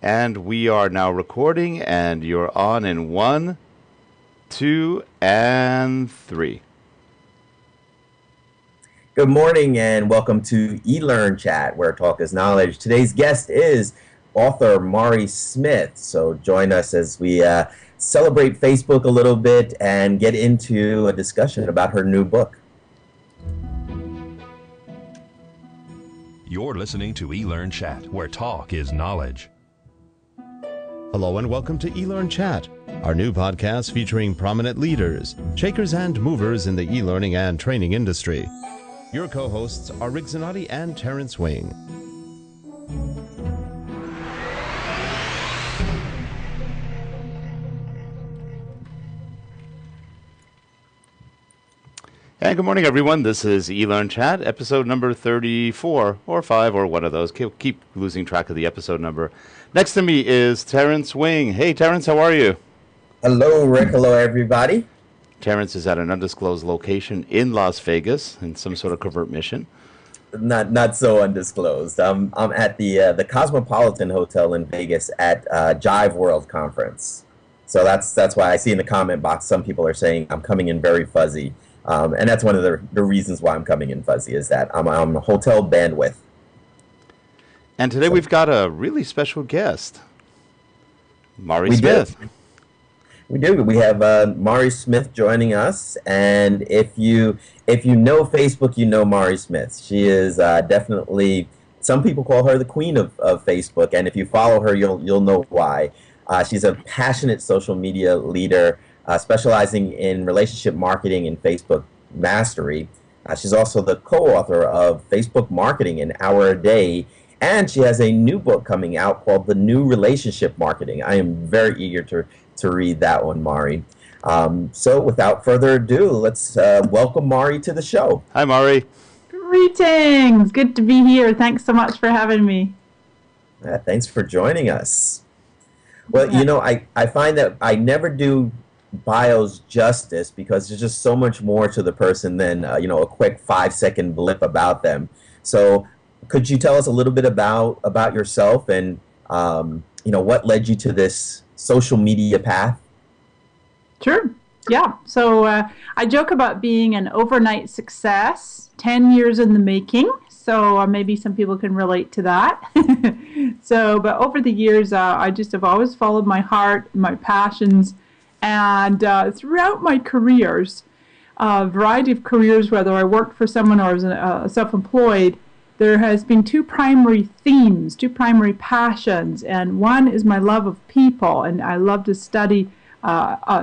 And we are now recording, and you're on in 1, 2, and 3. Good morning and welcome to eLearnChat, where talk is knowledge. Today's guest is author Mari Smith. So join us as we celebrate Facebook a little bit and get into a discussion about her new book. You're listening to eLearnChat, where talk is knowledge. Hello and welcome to eLearnChat, our new podcast featuring prominent leaders, shakers and movers in the e-learning and training industry. Your co-hosts are Rick Zanotti and Terrence Wing. And good morning, everyone. This is eLearnChat, episode number 34, or 5, or one of those. Keep losing track of the episode number. Next to me is Terrence Wing. Hey, Terrence, how are you? Hello, Rick. Hello, everybody. Terrence is at an undisclosed location in Las Vegas in some sort of covert mission. Not so undisclosed. I'm at the Cosmopolitan Hotel in Vegas at Jive World Conference. So that's why I see in the comment box some people are saying I'm coming in very fuzzy. And that's one of the reasons why I'm coming in fuzzy, is that I'm on hotel bandwidth. And today we've got a really special guest, Mari Smith. We do. We have Mari Smith joining us, and if you know Facebook, you know Mari Smith. She is definitely, some people call her the queen of Facebook, and if you follow her, you'll know why. She's a passionate social media leader, specializing in relationship marketing and Facebook mastery. She's also the co-author of Facebook Marketing, an Hour a Day, and she has a new book coming out called The New Relationship Marketing. I am very eager to read that one, Mari. So without further ado, let's welcome Mari to the show. Hi, Mari. Greetings. Good to be here. Thanks so much for having me. Thanks for joining us. Well, you know, I find that I never do bios justice because there's just so much more to the person than a quick 5-second blip about them. So could you tell us a little bit about yourself and what led you to this social media path? Sure. Yeah. So I joke about being an overnight success, 10 years in the making. So maybe some people can relate to that. But over the years, I just have always followed my heart, my passions. And throughout my careers, a variety of careers, whether I worked for someone or was self-employed, there has been two primary themes, two primary passions. And one is my love of people. And I love to study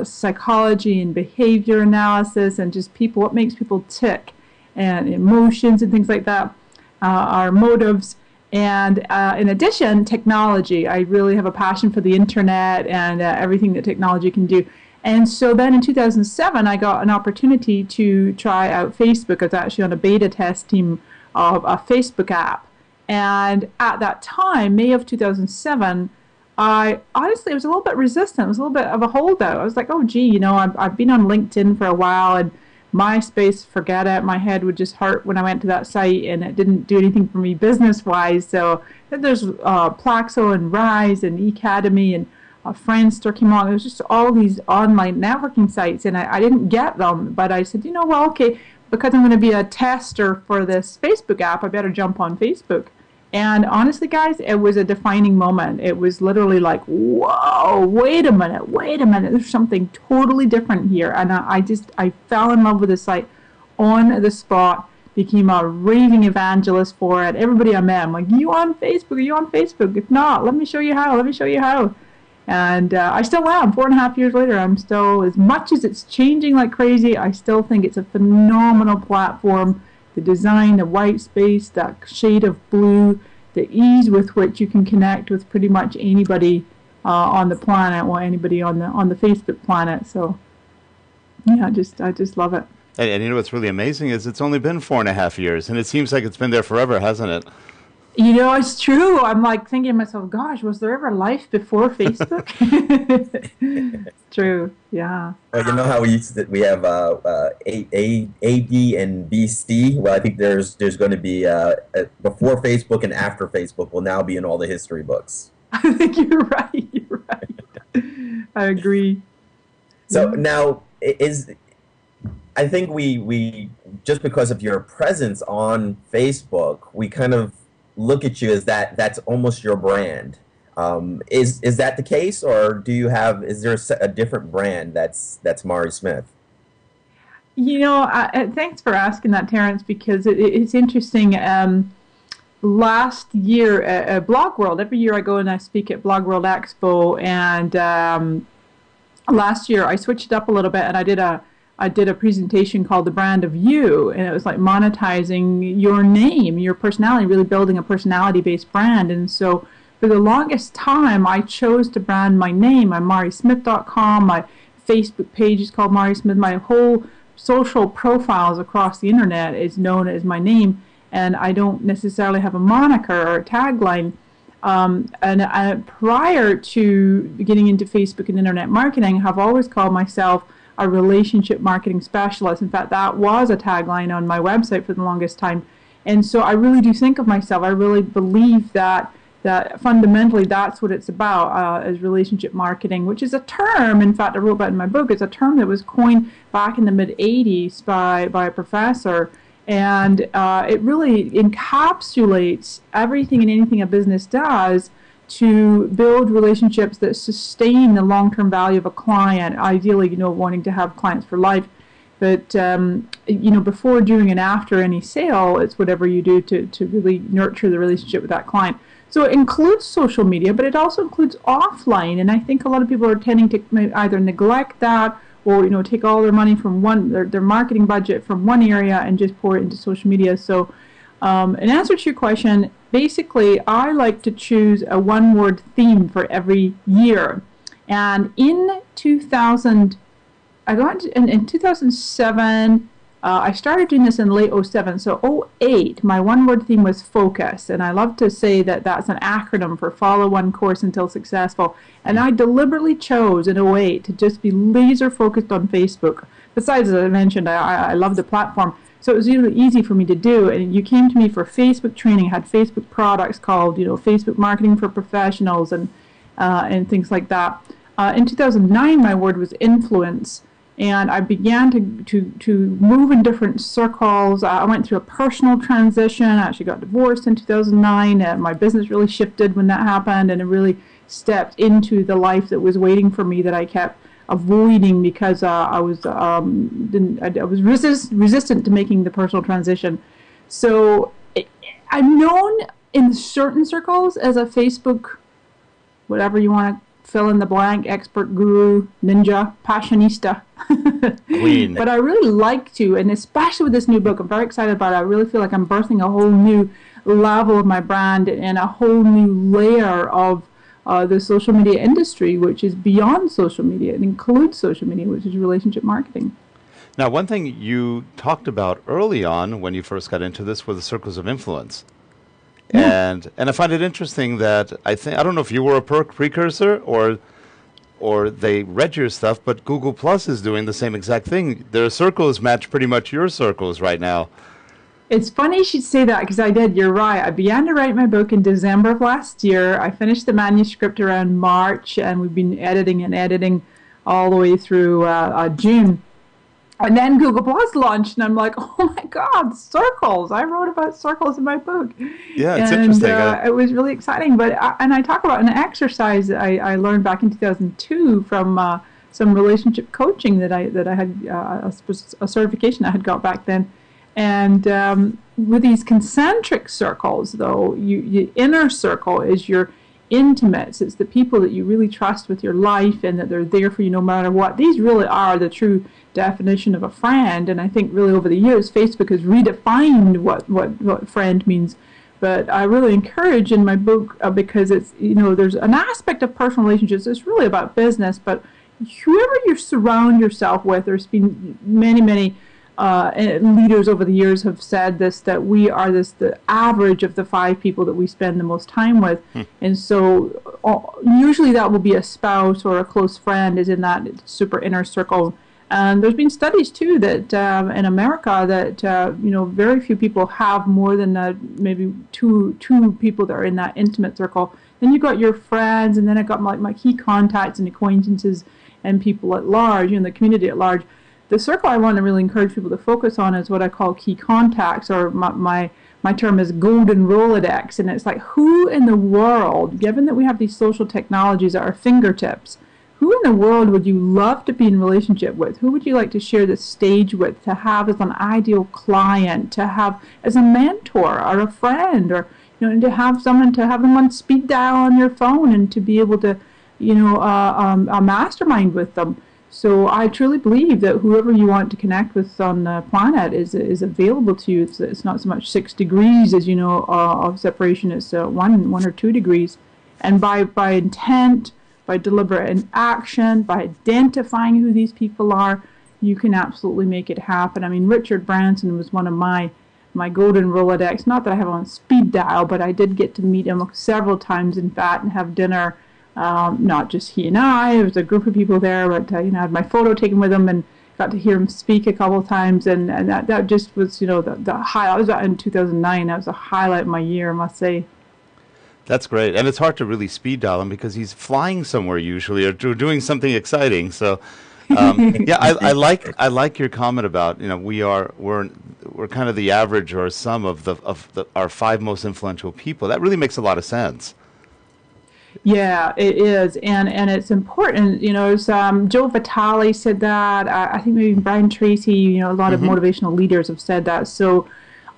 psychology and behavior analysis and just people, what makes people tick, and emotions and things like that, our motives. And in addition, technology. I really have a passion for the internet and everything that technology can do. And so then in 2007, I got an opportunity to try out Facebook. I was actually on a beta test team of a Facebook app. And at that time, May of 2007, I honestly was a little bit resistant. It was a little bit of a holdout. I was like, oh, gee, I've been on LinkedIn for a while, and MySpace, forget it. My head would just hurt when I went to that site, and it didn't do anything for me business-wise. So then there's Plaxo and Rise and Ecademy and Friendster came on. There was just all these online networking sites, and I didn't get them. But I said, well, okay, because I'm going to be a tester for this Facebook app, I better jump on Facebook. And honestly, guys, it was a defining moment. It was literally like, whoa, wait a minute, there's something totally different here. And I fell in love with the site on the spot, became a raving evangelist for it. Everybody I met, I'm like, you on Facebook? Are you on Facebook? If not, let me show you how. And I still am. 4.5 years later, I'm still, as much as it's changing like crazy, I still think it's a phenomenal platform. The design, the white space, that shade of blue, the ease with which you can connect with pretty much anybody on the planet, or anybody on the Facebook planet. So, yeah, I just love it. And you know what's really amazing is it's only been 4.5 years, and it seems like it's been there forever, hasn't it? It's true. I'm like thinking to myself, gosh, was there ever life before Facebook? It's true. Yeah. Well, you know how we have A, B, and B, C? Well, I think there's going to be before Facebook and after Facebook will now be in all the history books. I think you're right. You're right. I agree. So now I think we just because of your presence on Facebook, we kind of look at you as that's almost your brand. Is that the case, or is there a different brand that's Mari Smith? Thanks for asking that, Terrence, because it's interesting. Last year at Blog World, every year I go and I speak at Blog World Expo, and last year I switched it up a little bit, and I did a presentation called The Brand of You, and it was like monetizing your name, your personality, really building a personality-based brand. And so for the longest time, I chose to brand my name. I'm MariSmith.com. My Facebook page is called Mari Smith. My whole social profiles across the internet is known as my name, and I don't necessarily have a moniker or a tagline. And prior to getting into Facebook and internet marketing, I've always called myself a relationship marketing specialist. In fact, that was a tagline on my website for the longest time. And so I really do think of myself, I really believe that fundamentally that's what it's about, is relationship marketing, which is a term, in fact, I wrote about in my book. It's a term that was coined back in the mid-'80s by a professor. And it really encapsulates everything and anything a business does to build relationships that sustain the long-term value of a client, ideally, wanting to have clients for life. But, before, during, and after any sale, it's whatever you do to really nurture the relationship with that client. So it includes social media, but it also includes offline. And I think a lot of people are tending to either neglect that or, take all their money from their marketing budget from one area and just pour it into social media. So in answer to your question, basically, I like to choose a one-word theme for every year. And in 2007, I started doing this in late 2007. So 2008, my one-word theme was focus. And I love to say that that's an acronym for follow one course until successful. And I deliberately chose in 2008 to just be laser focused on Facebook. Besides, as I mentioned, I love the platform. So it was really easy for me to do. And you came to me for Facebook training. I had Facebook products called, Facebook Marketing for Professionals and things like that. In 2009, my word was influence. And I began to move in different circles. I went through a personal transition. I actually got divorced in 2009. My business really shifted when that happened, and it really stepped into the life that was waiting for me that I kept avoiding because I was resistant to making the personal transition. So I'm known in certain circles as a Facebook, whatever you want to fill in the blank, expert, guru, ninja, passionista. Queen. But I really like to, and especially with this new book, I'm very excited about it. I really feel like I'm birthing a whole new level of my brand and a whole new layer of the social media industry, which is beyond social media. It includes social media, which is relationship marketing. Now, one thing you talked about early on when you first got into this were the circles of influence. Yeah. And I find it interesting that I don't know if you were a precursor or they read your stuff, but Google Plus is doing the same exact thing. Their circles match pretty much your circles right now. It's funny you should say that because I did. You're right. I began to write my book in December of last year. I finished the manuscript around March, and we've been editing all the way through June. And then Google Plus launched, and I'm like, oh my God, circles! I wrote about circles in my book. Yeah, it's interesting. It was really exciting. But I talk about an exercise I learned back in 2002 from some relationship coaching that I had a certification I had got back then. And with these concentric circles, though, your inner circle is your intimates. It's the people that you really trust with your life and that they're there for you no matter what. These really are the true definition of a friend. And I think really over the years, Facebook has redefined what friend means. But I really encourage in my book because it's, there's an aspect of personal relationships. It's really about business, but whoever you surround yourself with, there's been many leaders over the years have said this, that we are the average of the 5 people that we spend the most time with. And so usually that will be a spouse or a close friend is in that super inner circle. And there's been studies too that in America that very few people have more than maybe two people that are in that intimate circle. I Then you got your friends, and then I got my key contacts and acquaintances and people at large, the community at large. The circle I want to really encourage people to focus on is what I call key contacts, or my term is golden Rolodex. And it's like, who in the world, given that we have these social technologies at our fingertips, who in the world would you love to be in relationship with? Who would you like to share the stage with, to have as an ideal client, to have as a mentor or a friend, or to have someone, to have them on speed dial on your phone, and to be able to a mastermind with them. So I truly believe that whoever you want to connect with on the planet is available to you. It's not so much 6 degrees as of separation. It's 1 or 2 degrees, and by intent, by deliberate action, by identifying who these people are, you can absolutely make it happen. I mean, Richard Branson was one of my golden Rolodex. Not that I have him on speed dial, but I did get to meet him several times, in fact, and have dinner. Not just he and I, there was a group of people there, but I had my photo taken with him and got to hear him speak a couple of times, and that just was the high. I was in 2009. That was a highlight of my year, I must say. That's great, and it's hard to really speed dial him because he's flying somewhere usually, or doing something exciting. So, yeah, I like your comment about we're kind of the average or sum of our 5 most influential people. That really makes a lot of sense. Yeah, it is, and it's important. Joe Vitale said that. I think maybe Brian Tracy. A lot of motivational leaders have said that. So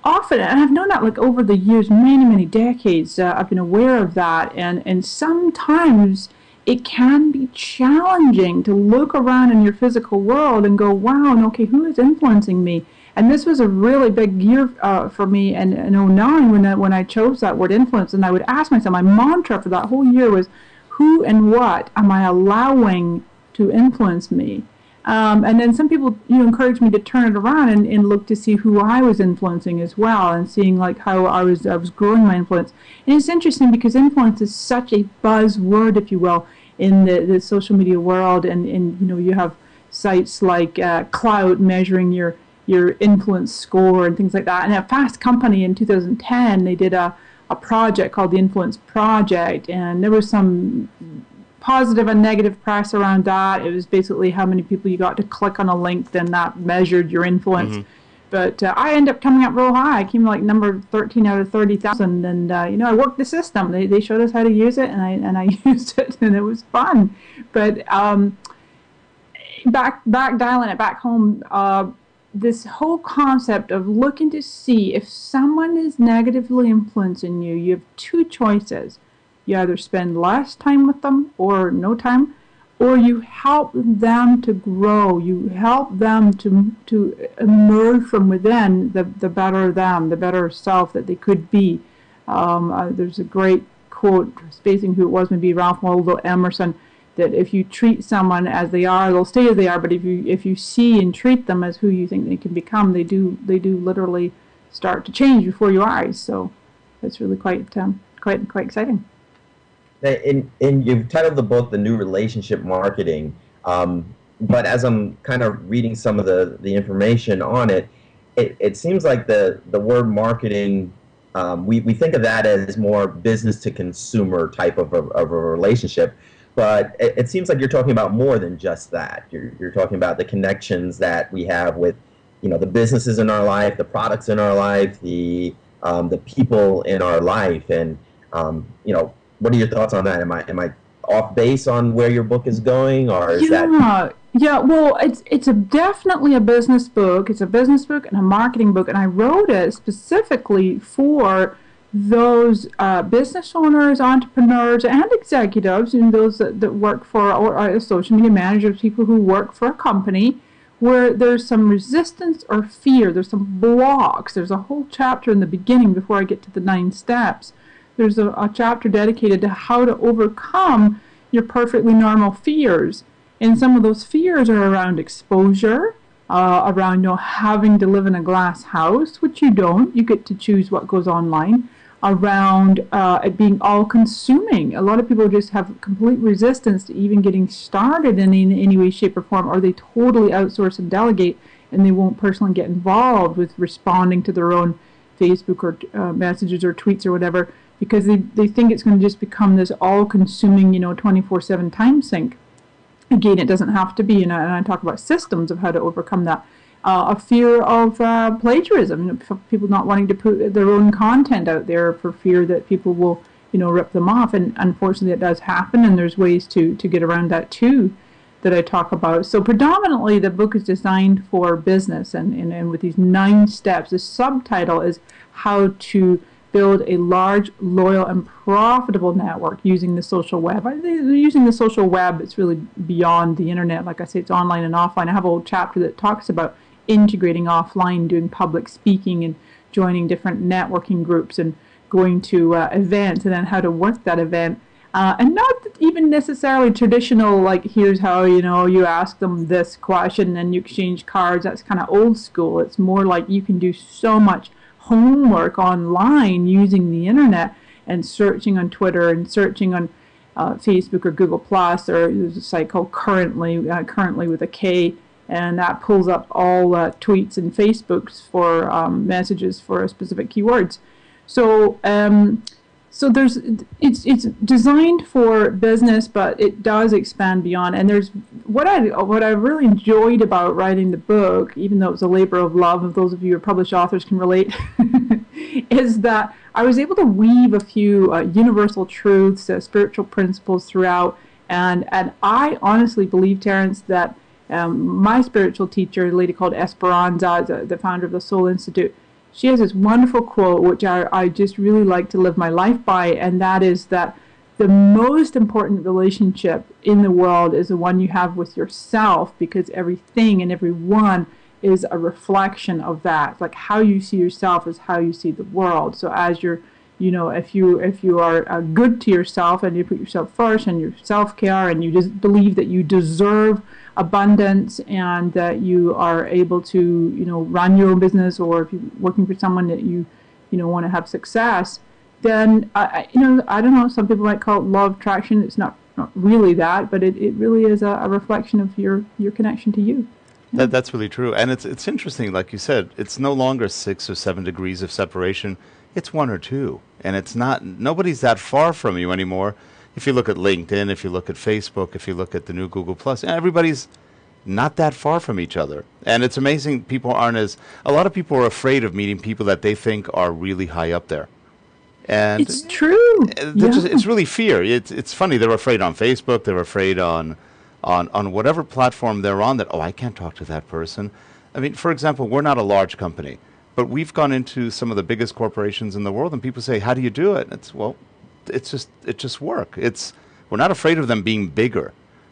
often, and I've known that like over the years, many decades, I've been aware of that, and sometimes it can be challenging to look around in your physical world and go, wow, okay, who is influencing me? And this was a really big year for me in 2009 when I chose that word influence. And I would ask myself, my mantra for that whole year was, who and what am I allowing to influence me? And then some people encouraged me to turn it around and look to see who I was influencing as well, and seeing like how I was growing my influence. And it's interesting because influence is such a buzzword, if you will, in the social media world. And you have sites like Clout measuring your influence score and things like that. And at Fast Company in 2010, they did a project called the Influence Project, and there was some positive and negative press around that. It was basically how many people you got to click on a link, then that measured your influence. But I ended up coming up real high. I came like number 13 out of 30,000, and I worked the system. They showed us how to use it, and I used it, and it was fun. But back dialing it back home, this whole concept of looking to see if someone is negatively influencing you, you have 2 choices. You either spend less time with them or no time, or you help them to grow. You help them to emerge from within the better them, the better self that they could be. There's a great quote, spacing who it was, maybe Ralph Waldo Emerson, that if you treat someone as they are, they'll stay as they are. But if you see and treat them as who you think they can become, they do literally start to change before your eyes. So it's really quite exciting. And you've titled the book "The New Relationship Marketing," but as I'm kind of reading some of the information on it, it seems like the word marketing, we think of that as more business to consumer type of a relationship. But it seems like you're talking about more than just that. You're talking about the connections that we have with, the businesses in our life, the products in our life, the people in our life, and what are your thoughts on that? Am I off base on where your book is going, or is that? Yeah. Well, it's definitely a business book. It's a business book and a marketing book, and I wrote it specifically for those business owners, entrepreneurs, and executives, and those that work for, or social media managers, people who work for a company where there's some resistance or fear, there's some blocks. There's a whole chapter in the beginning before I get to the 9 steps. There's a chapter dedicated to how to overcome your perfectly normal fears. And some of those fears are around exposure, around having to live in a glass house, which you don't. You get to choose what goes online. Around it being all-consuming. A lot of people just have complete resistance to even getting started in any way, shape, or form, or they totally outsource and delegate, and they won't personally get involved with responding to their own Facebook or messages or tweets or whatever, because they think it's going to just become this all-consuming, 24/7 time sink. Again, it doesn't have to be, and I talk about systems of how to overcome that. A fear of plagiarism, people not wanting to put their own content out there for fear that people will, rip them off. And unfortunately, it does happen, and there's ways to get around that too that I talk about. So predominantly, the book is designed for business, and with these 9 steps. The subtitle is How to Build a Large, Loyal, and Profitable Network Using the Social Web. Using the social web, it's really beyond the internet. Like I say, it's online and offline. I have a whole chapter that talks about integrating offline, doing public speaking, and joining different networking groups, and going to events, and then how to work that event. And not even necessarily traditional, like here's how, you ask them this question and you exchange cards. That's kind of old school. It's more like you can do so much homework online using the internet and searching on Twitter and searching on Facebook or Google Plus, or there's a site called Currently with a K, and that pulls up all tweets and Facebooks for messages for specific keywords. So so it's designed for business, but it does expand beyond. And there's what I really enjoyed about writing the book, even though it was a labor of love, and those of you who are published authors can relate, is that I was able to weave a few universal truths, spiritual principles throughout. And I honestly believe, Terence, that my spiritual teacher, a lady called Esperanza, the founder of the Soul Institute, she has this wonderful quote, which I just really like to live my life by, and that is that the most important relationship in the world is the one you have with yourself, because everything and everyone is a reflection of that. Like how you see yourself is how you see the world. So as you're, if you are good to yourself, and you put yourself first, and your self-care, and you just believe that you deserve abundance, and that you are able to, run your own business, or if you're working for someone that you want to have success, then I don't know. Some people might call it law of attraction. It's not really that, but it really is a reflection of your connection to you. Yeah. That's really true, and it's interesting. Like you said, it's no longer 6 or 7 degrees of separation. It's 1 or 2, and it's not. Nobody's that far from you anymore. If you look at LinkedIn, if you look at Facebook, if you look at the new Google Plus, everybody's not that far from each other. And it's amazing, people aren't a lot of people are afraid of meeting people that they think are really high up there. And it's true. It's really fear. It's funny, they're afraid on Facebook, they're afraid on whatever platform they're on, that, I can't talk to that person. I mean, for example, we're not a large company, but we've gone into some of the biggest corporations in the world, and people say, how do you do it? And it's just work. We're not afraid of them being bigger,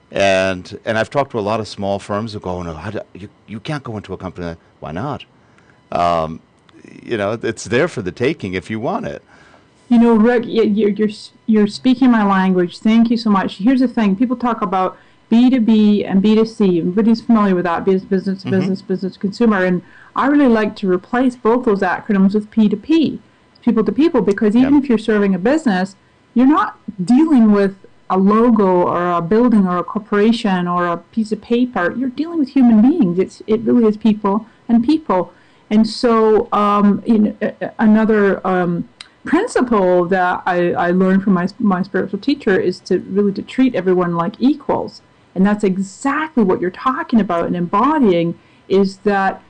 and I've talked to a lot of small firms who go, no, you can't go into a company. Why not? It's there for the taking if you want it. Rick, you're speaking my language. Thank you so much. Here's the thing: people talk about B2B and B2C. Everybody's familiar with that, business to business, business to consumer, and I really like to replace both those acronyms with P2P, people to people, because even if you're serving a business, you're not dealing with a logo or a building or a corporation or a piece of paper. You're dealing with human beings. It really is people and people. And so another principle that I learned from my spiritual teacher is to treat everyone like equals. And that's exactly what you're talking about and embodying, is that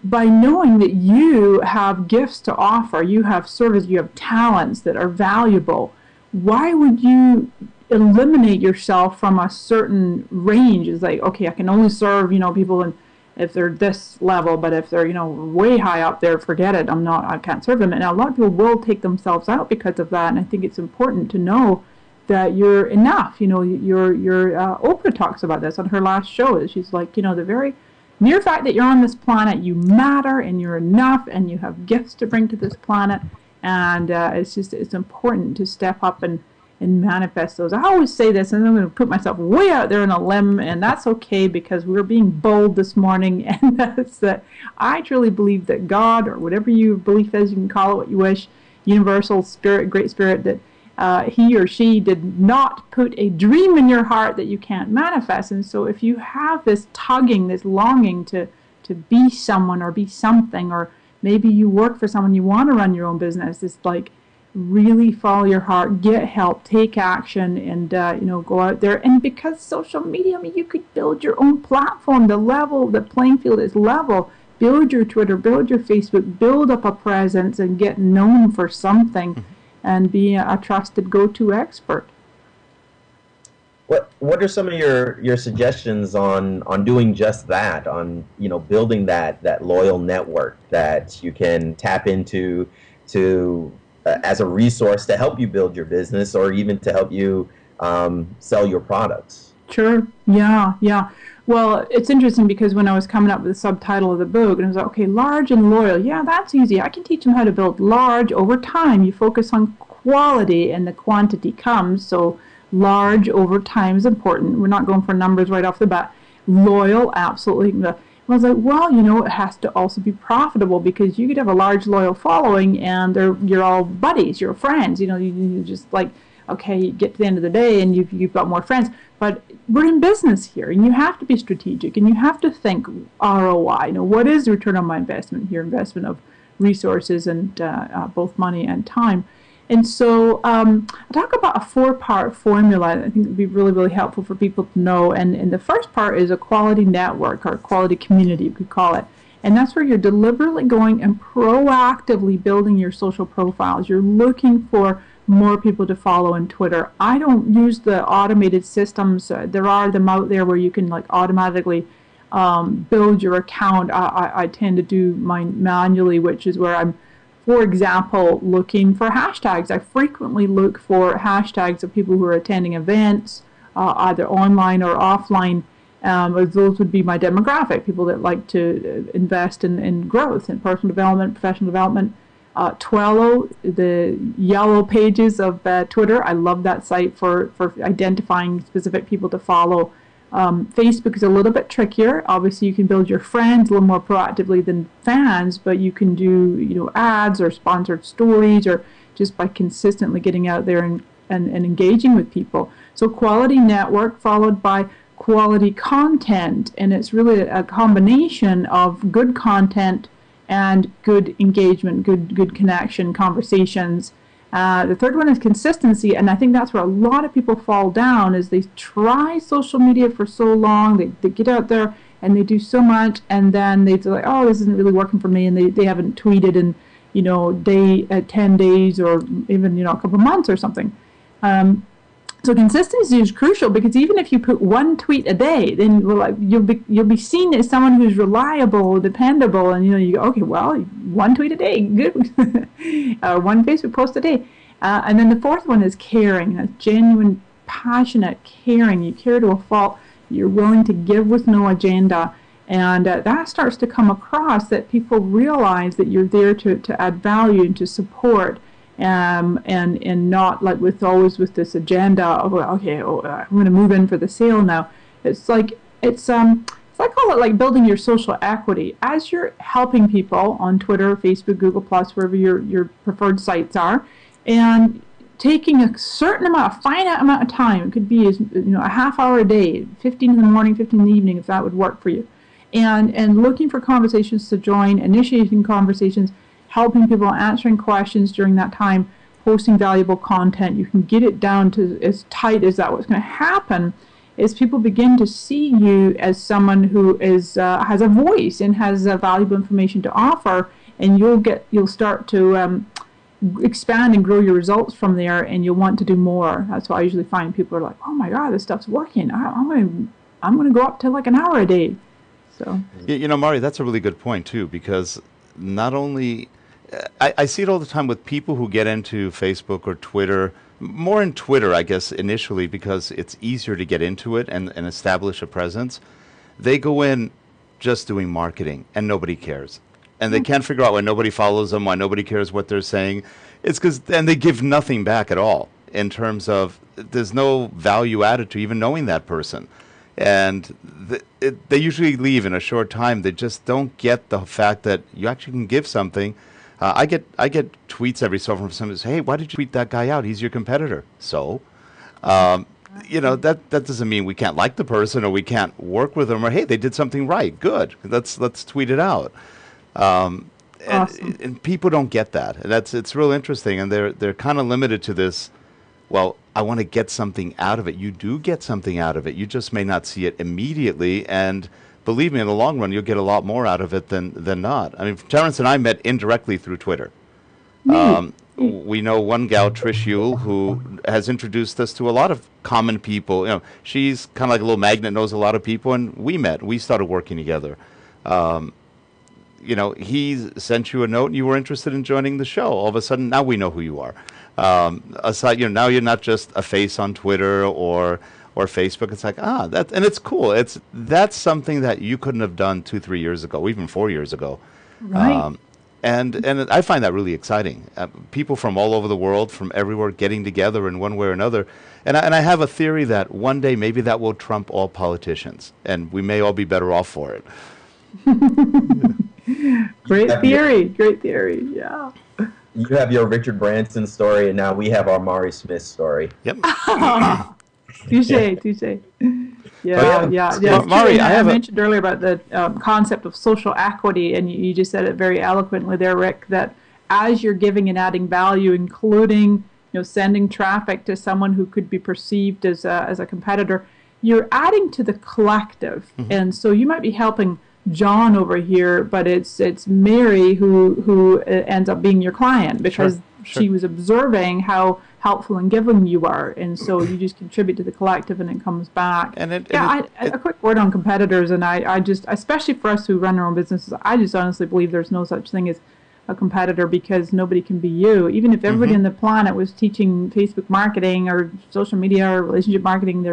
by knowing that you have gifts to offer, you have service, you have talents that are valuable, why would you eliminate yourself from a certain range? It's like, okay, I can only serve, people if they're this level, but if they're, way high up there, forget it. I can't serve them. And a lot of people will take themselves out because of that. And I think it's important to know that you're enough. Oprah talks about this on her last show. She's like, the very mere fact that you're on this planet, you matter, and you're enough, and you have gifts to bring to this planet. And it's important to step up and manifest those. I always say this, and I'm going to put myself way out there on a limb, and that's okay, because we're being bold this morning, and that's that I truly believe that God, or whatever your belief is, you can call it what you wish, universal spirit, great spirit, that he or she did not put a dream in your heart that you can't manifest. And so if you have this tugging, this longing to be someone or be something, or maybe you work for someone, you want to run your own business, it's like, really follow your heart, get help, take action, and go out there. And because social media, I mean, you could build your own platform. The playing field is level. Build your Twitter, build your Facebook, build up a presence, and get known for something, and be a trusted go-to expert. What are some of your suggestions on doing just that, on building that loyal network that you can tap into as a resource to help you build your business, or even to help you sell your products? Sure. Yeah. Well, it's interesting because when I was coming up with the subtitle of the book, and I was like, okay, large and loyal. Yeah, that's easy. I can teach them how to build large over time. You focus on quality and the quantity comes. So large over time is important. We're not going for numbers right off the bat. Loyal, absolutely. I was like, well, it has to also be profitable, because you could have a large loyal following and you're all buddies, you're friends. You just like, okay, you get to the end of the day and you've got more friends. But we're in business here, and you have to be strategic, and you have to think ROI. What is the return on my investment here? Investment of resources and both money and time. And so I talk about a 4-part formula. I think it would be really, really helpful for people to know. And the first part is a quality network, or quality community, you could call it. And that's where you're deliberately going and proactively building your social profiles. You're looking for more people to follow on Twitter. I don't use the automated systems. There are them out there where you can automatically build your account. I tend to do mine manually, which is where I'm, for example, looking for hashtags. I frequently look for hashtags of people who are attending events, either online or offline. Those would be my demographic, people that like to invest in growth and personal development, professional development. Twello, the yellow pages of Twitter. I love that site for identifying specific people to follow. Facebook is a little bit trickier. Obviously, you can build your friends a little more proactively than fans, but you can do ads or sponsored stories, or just by consistently getting out there and engaging with people. So quality network followed by quality content, and it's really a combination of good content and good engagement, good connection, conversations. The third one is consistency, and I think that's where a lot of people fall down, is they try social media for so long, they get out there and they do so much, and then they're like, oh, this isn't really working for me, and they haven't tweeted in 10 days or even a couple of months or something. So consistency is crucial, because even if you put one tweet a day, then you'll be seen as someone who's reliable, dependable, and you go, okay, well, one tweet a day, good, one Facebook post a day, and then the fourth one is caring. That's genuine, passionate caring. You care to a fault. You're willing to give with no agenda, and that starts to come across, that people realize that you're there to add value and to support. And not with this agenda of, okay, I'm going to move in for the sale now. I call it like building your social equity. As you're helping people on Twitter, Facebook, Google+, wherever your preferred sites are, and taking a finite amount of time. It could be a half hour a day, 15 in the morning, 15 in the evening, if that would work for you, and looking for conversations to join, initiating conversations, helping people, answering questions during that time, posting valuable content. You can get it down to as tight as that. What's going to happen is people begin to see you as someone who has a voice and has valuable information to offer, and you'll start to expand and grow your results from there, and you'll want to do more. That's why I usually find people are like, oh my God, this stuff's working. I'm going to go up to like an hour a day. So Mari, that's a really good point too, because not only I see it all the time with people who get into Facebook or Twitter, more in Twitter, I guess, initially, because it's easier to get into it and establish a presence. They go in just doing marketing, and nobody cares. And they can't figure out why nobody follows them, why nobody cares what they're saying. It's because, and they give nothing back at all, in terms of there's no value added to even knowing that person. And they usually leave in a short time. They just don't get the fact that you actually can give something. I get tweets every so often from someone who says, hey, why did you tweet that guy out? He's your competitor. So, that doesn't mean we can't like the person or we can't work with them, or, hey, they did something right. Good. Let's tweet it out. Awesome. and people don't get that. And it's real interesting, and they're kind of limited to this. Well, I want to get something out of it. You do get something out of it. You just may not see it immediately, and believe me, in the long run, you'll get a lot more out of it than not. I mean, Terrence and I met indirectly through Twitter. We know one gal, Trish Yule, who has introduced us to a lot of common people. You know, she's kind of like a little magnet, knows a lot of people, and we met. We started working together. You know, he sent you a note, and you were interested in joining the show. All of a sudden, now we know who you are. Aside, you know, now you're not just a face on Twitter or Facebook. It's like, and it's cool. That's something that you couldn't have done 2-3 years ago, even 4 years ago. Right. And I find that really exciting. People from all over the world, from everywhere, getting together in one way or another. And I have a theory that one day maybe that will trump all politicians, and we may all be better off for it. Great theory. Yeah. You have your Richard Branson story, and now we have our Mari Smith story. Yep. Touche. Yeah. Mari, I mentioned earlier about the concept of social equity, and you just said it very eloquently there, Rick, that as you're giving and adding value, including sending traffic to someone who could be perceived as a competitor, you're adding to the collective. Mm-hmm. And so you might be helping John over here, but it's Mary who ends up being your client because she was observing how helpful and giving you are, and so you just contribute to the collective, and it comes back. A quick word on competitors, and I just, especially for us who run our own businesses, I just honestly believe there's no such thing as a competitor, because nobody can be you. Even if everybody on the planet was teaching Facebook marketing or social media or relationship marketing,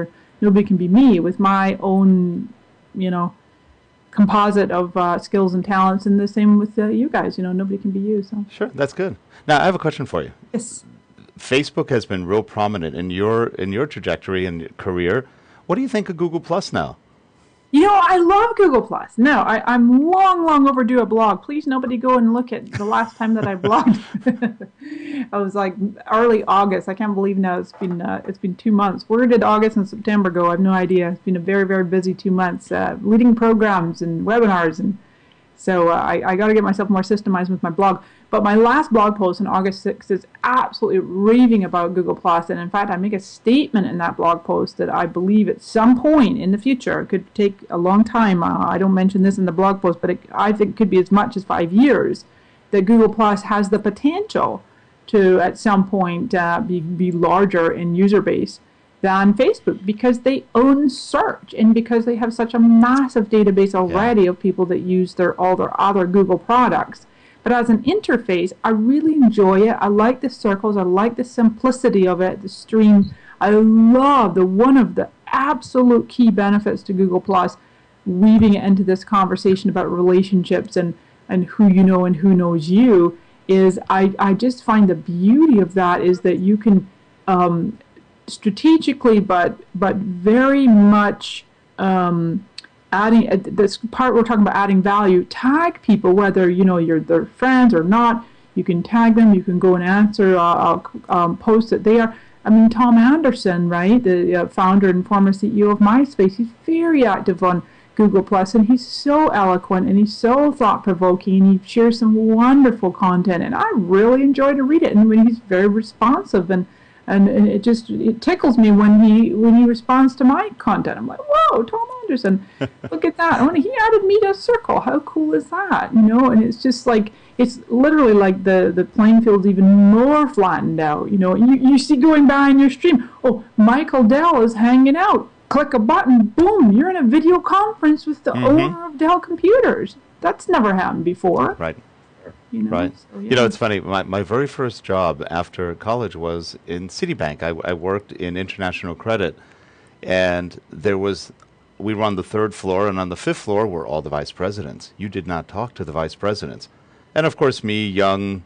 nobody can be me with my own, composite of skills and talents, and the same with you guys. Nobody can be you. So sure, that's good. Now I have a question for you. Yes. Facebook has been real prominent in your trajectory and career. What do you think of Google Plus now? I love Google Plus. No, I'm long overdue a blog. Please, nobody go and look at the last time that I blogged. I was like early August. I can't believe now it's been 2 months. Where did August and September go? I have no idea. It's been a very, very busy 2 months, leading programs and webinars, and so I got to get myself more systemized with my blog. But my last blog post on August 6th is absolutely raving about Google+. And in fact, I make a statement in that blog post that I believe at some point in the future, it could take a long time, I don't mention this in the blog post, but I think it could be as much as 5 years, that Google+ has the potential to, at some point, be larger in user base than Facebook, because they own search and because they have such a massive database already of people that use all their other Google products. But as an interface, I really enjoy it. I like the circles. I like the simplicity of it, the stream. I love one of the absolute key benefits to Google+, weaving it into this conversation about relationships and who you know and who knows you, is I just find the beauty of that is that you can strategically but very much adding this part we're talking about, adding value, tag people, whether you're their friends or not. You can tag them. You can go and answer posts that they are. I mean, Tom Anderson, right, the founder and former CEO of MySpace, he's very active on Google+, and he's so eloquent and he's so thought-provoking, and he shares some wonderful content, and I really enjoy to read it. And when he's very responsive, and it tickles me when he responds to my content. I'm like, whoa, Tom Anderson, look at that. He added me to a circle. How cool is that? And it's just like, it's literally like the playing field's even more flattened out. You see going by in your stream, oh, Michael Dell is hanging out. Click a button, boom, you're in a video conference with the owner of Dell Computers. That's never happened before. Right. Right. So, it's funny. My very first job after college was in Citibank. I worked in international credit, and we were on the 3rd floor, and on the 5th floor were all the vice presidents. You did not talk to the vice presidents. And of course, me, young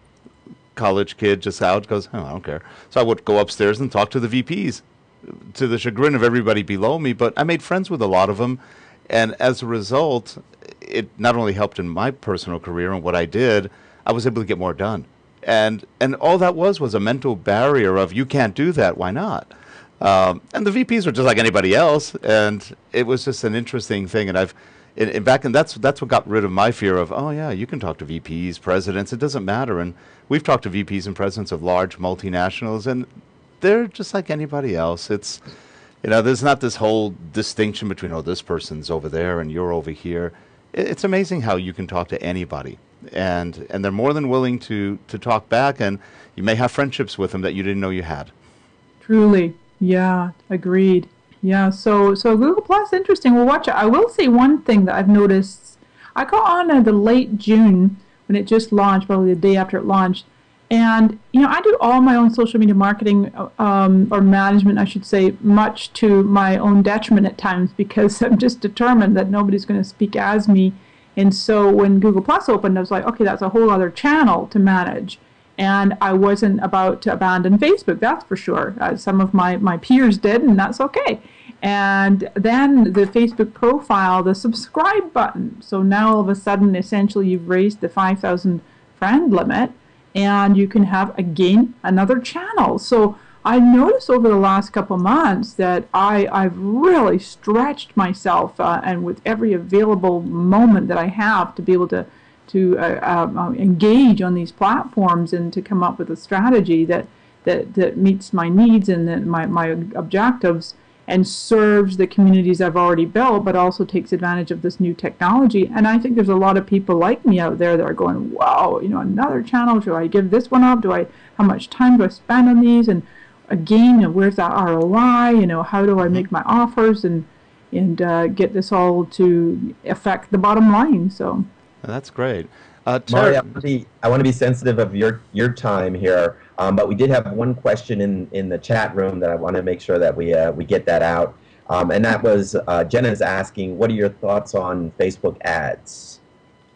college kid, just out, goes, I don't care. So I would go upstairs and talk to the VPs, to the chagrin of everybody below me. But I made friends with a lot of them, and as a result, it not only helped in my personal career and what I did, I was able to get more done. And all that was a mental barrier of, you can't do that, why not? And the VPs were just like anybody else, and it was just an interesting thing. And and back, and that's what got rid of my fear of, oh yeah, you can talk to VPs, presidents, it doesn't matter. And we've talked to VPs and presidents of large multinationals, and they're just like anybody else. It's, there's not this whole distinction between, oh, this person's over there and you're over here. It's amazing how you can talk to anybody, and they're more than willing to talk back, and you may have friendships with them that you didn't know you had. Truly, yeah, agreed. Yeah, so Google Plus, interesting. We'll watch it. I will say one thing that I've noticed. I got on in the late June when it just launched, probably the day after it launched. And, I do all my own social media marketing, or management, I should say, much to my own detriment at times, because I'm just determined that nobody's going to speak as me. And so when Google Plus opened, I was like, okay, that's a whole other channel to manage. And I wasn't about to abandon Facebook, that's for sure. Some of my peers did, and that's okay. And then the Facebook profile, the subscribe button. So now all of a sudden, essentially, you've raised the 5,000 friend limit, and you can have, again, another channel. So I noticed over the last couple months that I've really stretched myself, and with every available moment that I have to be able to engage on these platforms and to come up with a strategy that meets my needs and my objectives and serves the communities I've already built, but also takes advantage of this new technology. And I think there's a lot of people like me out there that are going, wow, another channel, do I give this one up? How much time do I spend on these? And again, where's that ROI? How do I make my offers and get this all to affect the bottom line? So that's great. Mari, I want to be sensitive of your time here, but we did have one question in the chat room that I want to make sure that we get that out, and that was Jenna's asking, what are your thoughts on Facebook ads?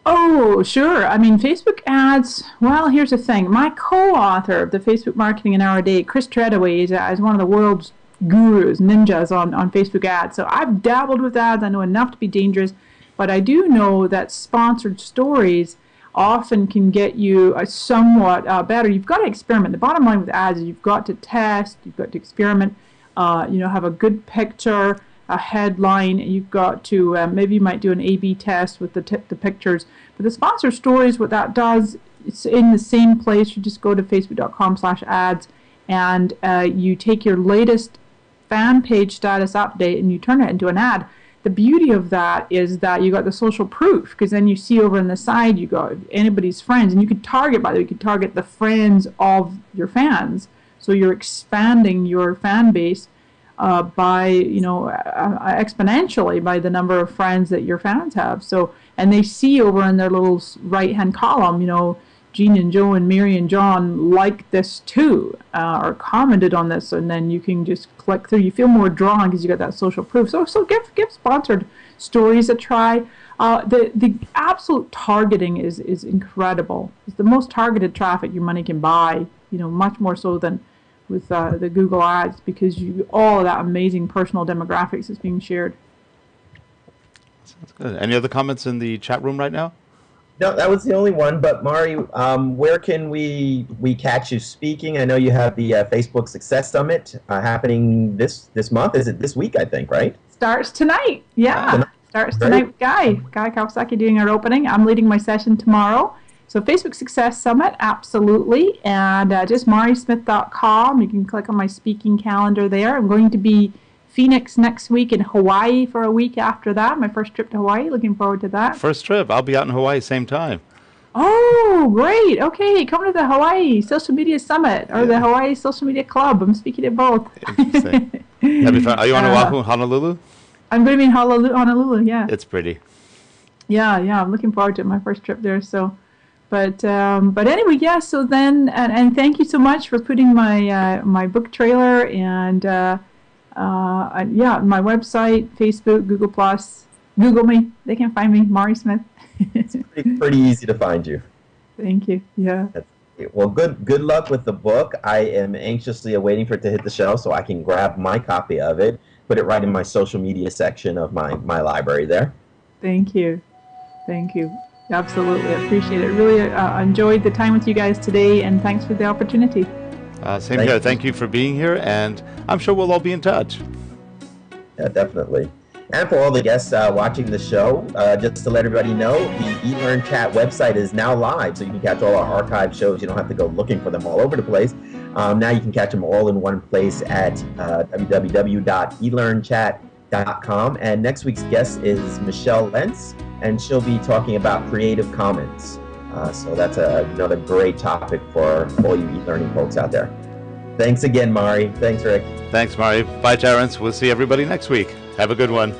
Oh, sure. I mean, Facebook ads, well, here's the thing. My co-author of the Facebook Marketing in Our Day, Chris Treadaway, is one of the world's gurus, ninjas on Facebook ads. So I've dabbled with ads. I know enough to be dangerous. But I do know that sponsored stories often can get you a somewhat better. You've got to experiment. The bottom line with ads is you've got to test, you've got to experiment, have a good picture, a headline. You've got to, maybe you might do an A/B test with the pictures. But the sponsored stories, what that does, it's in the same place. You just go to facebook.com/ads, and you take your latest fan page status update and you turn it into an ad. The beauty of that is that you got the social proof, because then you see over on the side you got anybody's friends, and you could target, by the way, you could target the friends of your fans. So you're expanding your fan base by exponentially by the number of friends that your fans have. So, and they see over in their little right hand column, Jean and Joe and Mary and John like this too, or commented on this, and then you can just click through. You feel more drawn because you got that social proof. So give sponsored stories a try. The absolute targeting is incredible. It's the most targeted traffic your money can buy. Much more so than with the Google ads, because all of that amazing personal demographics is being shared. Sounds good. Any other comments in the chat room right now? No, that was the only one. But Mari, where can we catch you speaking? I know you have the Facebook Success Summit happening this month. Is it this week? I think, right? Starts tonight. Yeah, starts tonight with Guy Kawasaki doing our opening. I'm leading my session tomorrow. So Facebook Success Summit, absolutely, and just marismith.com. You can click on my speaking calendar there. I'm going to be Phoenix next week and Hawaii for a week after that. My first trip to Hawaii. Looking forward to that. First trip. I'll be out in Hawaii same time. Oh, great. Okay, come to the Hawaii Social Media Summit or the Hawaii Social Media Club. I'm speaking at both. Interesting. That'd be fun. Are you on Oahu, Honolulu? I'm going to be in Honolulu, yeah. It's pretty. Yeah, I'm looking forward to it. My first trip there, so... But anyway, yeah. So then, and thank you so much for putting my book trailer and my website, Facebook, Google Plus. Google me; they can find me, Mari Smith. It's pretty easy to find you. Thank you. Yeah. Well, good luck with the book. I am anxiously awaiting for it to hit the shelf so I can grab my copy of it, put it right in my social media section of my library there. Thank you. Absolutely, I appreciate it. Really enjoyed the time with you guys today, and thanks for the opportunity. Same here. Thank you for being here, and I'm sure we'll all be in touch. Yeah, definitely. And for all the guests watching the show, just to let everybody know, the eLearnChat website is now live, so you can catch all our archive shows. You don't have to go looking for them all over the place. Now you can catch them all in one place at www.elearnchat.com. And next week's guest is Michelle Lentz, and she'll be talking about Creative Commons. So that's another great topic for all you e-learning folks out there. Thanks again, Mari. Thanks, Rick. Thanks, Mari. Bye, Terrence. We'll see everybody next week. Have a good one.